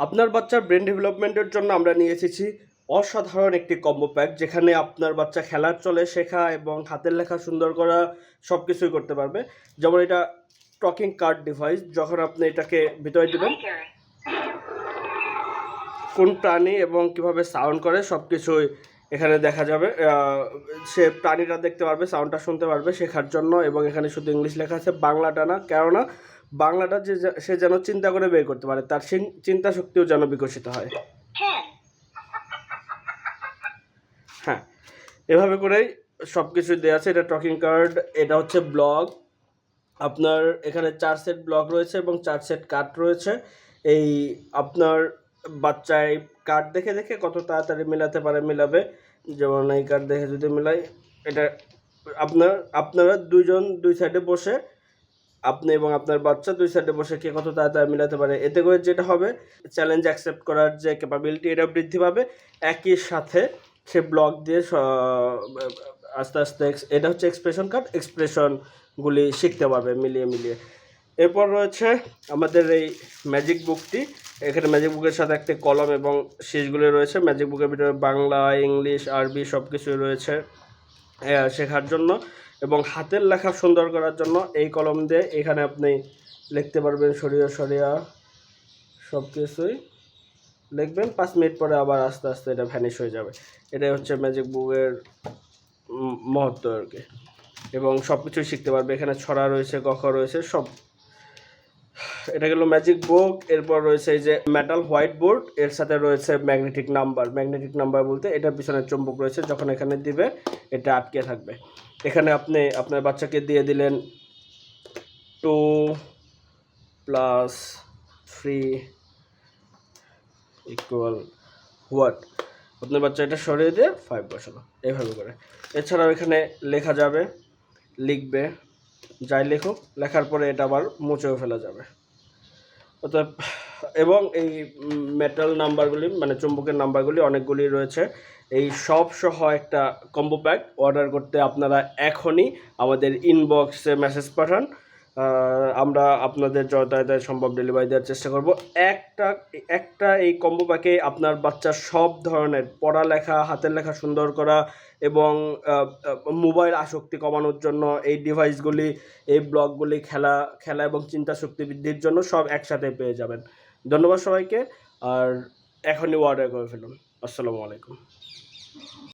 আপনার বাচ্চার ব্রেন ডেভেলপমেন্টের জন্য আমরা নিয়ে এসেছি অসাধারণ একটি কম্বো প্যাক, যেখানে আপনার বাচ্চা খেলার চলে শেখা এবং হাতের লেখা সুন্দর করা সব কিছুই করতে পারবে। যেমন এটা টকিং কার্ড ডিভাইস, যখন আপনি এটাকে ভিতরে দেবেন, কোন প্রাণী এবং কিভাবে সাউন্ড করে সব কিছুই এখানে দেখা যাবে। সে প্রাণীটা দেখতে পারবে, সাউন্ডটা শুনতে পারবে শেখার জন্য। এবং এখানে শুধু ইংলিশ লেখা আছে, বাংলাটা না, কেননা বাংলাটা সে যেন চিন্তা করে বের করতে পারে, তার চিন্তা শক্তিও যেন বিকশিত হয়। হ্যাঁ, এভাবে করেই সব কিছু দেওয়া আছে। এটা টকিং কার্ড, এটা হচ্ছে ব্লগ। আপনার এখানে 4 সেট ব্লগ রয়েছে এবং 4 সেট কার্ড রয়েছে। এই আপনার বাচ্চায় কার্ড দেখে দেখে কত তাড়াতাড়ি মেলাতে পারে মেলাবে। যেমন এই কার্ড দেখে যদি মেলাই, এটা আপনারা দুইজন দুই সাইডে বসে, আপনি এবং আপনার বাচ্চা দুই সাইডে বসে কে কত তাড়াতাড়ি মেলাতে পারে, এতে করে যেটা হবে চ্যালেঞ্জ অ্যাকসেপ্ট করার যে ক্যাপাবিলিটি এটা বৃদ্ধি পাবে। একই সাথে সে ব্লক দিয়ে আস্তে আস্তে এটা হচ্ছে এক্সপ্রেশন কার্ড, এক্সপ্রেশনগুলি শিখতে পারবে মিলিয়ে মিলিয়ে। এরপর রয়েছে আমাদের এই ম্যাজিক বুকটি। এখানে ম্যাজিক বুকের সাথে একটি কলম এবং শীটগুলি রয়েছে। ম্যাজিক বুকের ভিতরে বাংলা, ইংলিশ, আরবি সব কিছুই রয়েছে শেখার জন্য এবং হাতের লেখা সুন্দর করার জন্য। এই কলম দিয়ে এখানে আপনি লিখতে পারবেন সরিয়া সরিয়া সব কিছুই লিখবেন, 5 মিনিট পরে আবার আস্তে আস্তে এটা ভ্যানিশ হয়ে যাবে। এটাই হচ্ছে ম্যাজিক বুকের মহত্ব আর কি। এবং সব কিছুই শিখতে পারবে। এখানে ছড়া রয়েছে, গখ রয়েছে, সব। এটা গেল ম্যাজিক বুক। এরপর রয়েছে এই যে মেটাল হোয়াইট বোর্ড, এর সাথে রয়েছে ম্যাগনেটিক নাম্বার। ম্যাগনেটিক নাম্বার বলতে এটার পিছনে চুম্বক রয়েছে, যখন এখানে দিবে এটা আটকে থাকবে। এখানে আপনি আপনার বাচ্চাকে দিয়ে দিলেন 2 + 3 = হোয়াট, আপনার বাচ্চা এটা সরিয়ে দিয়ে 5 বসালো, এইভাবে করে। এছাড়াও এখানে লেখা যাবে, লিখবে, যাই লেখুক, লেখার পরে এটা আবার মুছেও ফেলা যাবে। অর্থাৎ এবং এই মেটাল নাম্বারগুলি মানে চুম্বকের নাম্বারগুলি অনেকগুলি রয়েছে। এই সব সহ একটা কম্বো প্যাক অর্ডার করতে আপনারা এখনই আমাদের ইনবক্সে মেসেজ পাঠান। আমরা আপনাদের যত তাড়াতাড়ি সম্ভব ডেলিভারি দেওয়ার চেষ্টা করব। একটা এই কম্বো প্যাকে আপনার বাচ্চার সব ধরনের পড়ালেখা, হাতের লেখা সুন্দর করা এবং মোবাইল আসক্তি কমানোর জন্য এই ডিভাইসগুলি, এই ব্লগগুলি, খেলা এবং চিন্তা শক্তি বৃদ্ধির জন্য সব একসাথে পেয়ে যাবেন। ধন্যবাদ সবাইকে, আর এখনই অর্ডার করে ফেলুন। আসসালামু আলাইকুম।